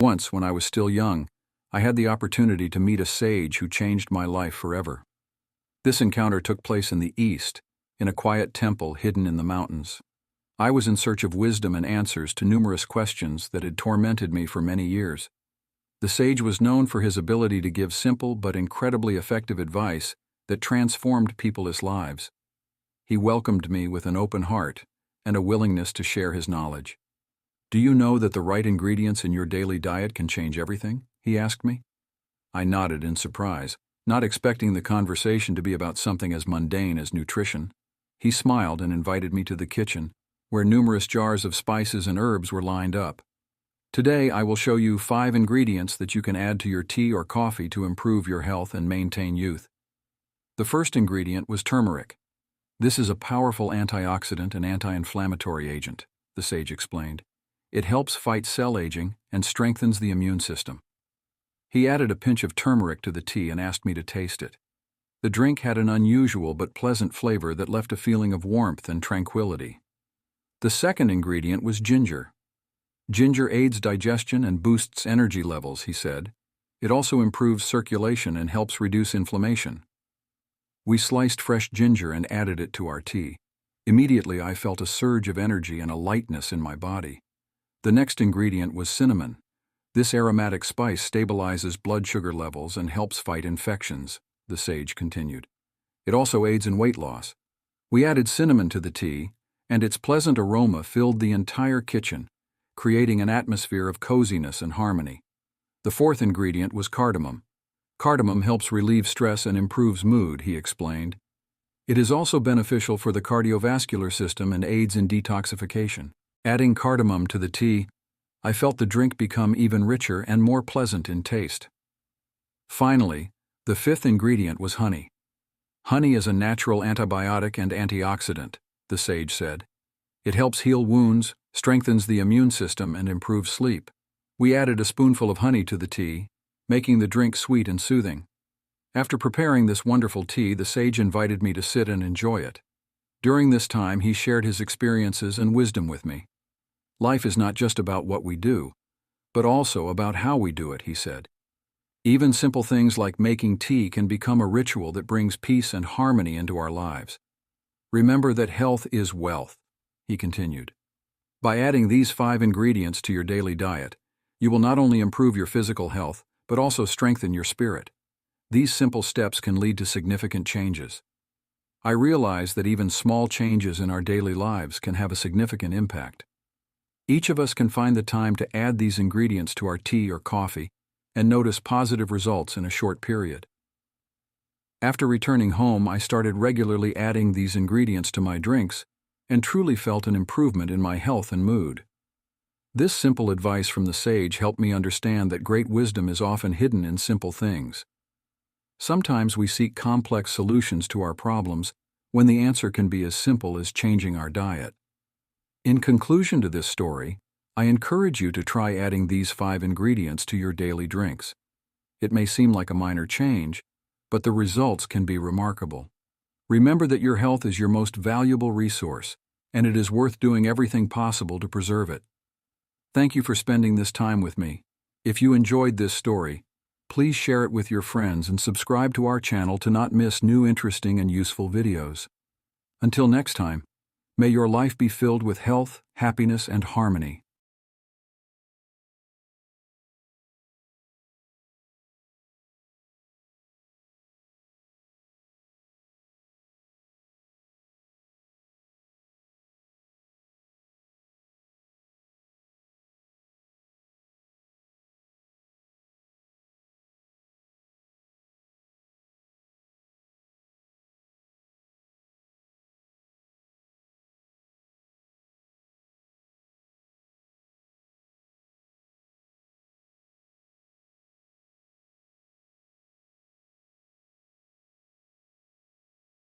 Once, when I was still young, I had the opportunity to meet a sage who changed my life forever. This encounter took place in the East, in a quiet temple hidden in the mountains. I was in search of wisdom and answers to numerous questions that had tormented me for many years. The sage was known for his ability to give simple but incredibly effective advice that transformed people's lives. He welcomed me with an open heart and a willingness to share his knowledge. "Do you know that the right ingredients in your daily diet can change everything?" he asked me. I nodded in surprise, not expecting the conversation to be about something as mundane as nutrition. He smiled and invited me to the kitchen, where numerous jars of spices and herbs were lined up. "Today I will show you 5 ingredients that you can add to your tea or coffee to improve your health and maintain youth." The first ingredient was turmeric. "This is a powerful antioxidant and anti-inflammatory agent," the sage explained. "It helps fight cell aging and strengthens the immune system." He added a pinch of turmeric to the tea and asked me to taste it. The drink had an unusual but pleasant flavor that left a feeling of warmth and tranquility. The second ingredient was ginger. "Ginger aids digestion and boosts energy levels," he said. "It also improves circulation and helps reduce inflammation." We sliced fresh ginger and added it to our tea. Immediately I felt a surge of energy and a lightness in my body. The next ingredient was cinnamon. "This aromatic spice stabilizes blood sugar levels and helps fight infections," the sage continued. "It also aids in weight loss." We added cinnamon to the tea, and its pleasant aroma filled the entire kitchen, creating an atmosphere of coziness and harmony. The fourth ingredient was cardamom. "Cardamom helps relieve stress and improves mood," he explained. "It is also beneficial for the cardiovascular system and aids in detoxification." Adding cardamom to the tea, I felt the drink become even richer and more pleasant in taste. Finally, the fifth ingredient was honey. "Honey is a natural antibiotic and antioxidant," the sage said. "It helps heal wounds, strengthens the immune system, and improves sleep." We added a spoonful of honey to the tea, making the drink sweet and soothing. After preparing this wonderful tea, the sage invited me to sit and enjoy it. During this time, he shared his experiences and wisdom with me. "Life is not just about what we do, but also about how we do it," he said. "Even simple things like making tea can become a ritual that brings peace and harmony into our lives. Remember that health is wealth," he continued. "By adding these 5 ingredients to your daily diet, you will not only improve your physical health, but also strengthen your spirit. These simple steps can lead to significant changes. I realize that even small changes in our daily lives can have a significant impact. Each of us can find the time to add these ingredients to our tea or coffee and notice positive results in a short period." After returning home, I started regularly adding these ingredients to my drinks and truly felt an improvement in my health and mood. This simple advice from the sage helped me understand that great wisdom is often hidden in simple things. Sometimes we seek complex solutions to our problems when the answer can be as simple as changing our diet. In conclusion to this story, I encourage you to try adding these 5 ingredients to your daily drinks. It may seem like a minor change, but the results can be remarkable. Remember that your health is your most valuable resource, and it is worth doing everything possible to preserve it. Thank you for spending this time with me. If you enjoyed this story, please share it with your friends and subscribe to our channel to not miss new interesting and useful videos. Until next time, may your life be filled with health, happiness, and harmony.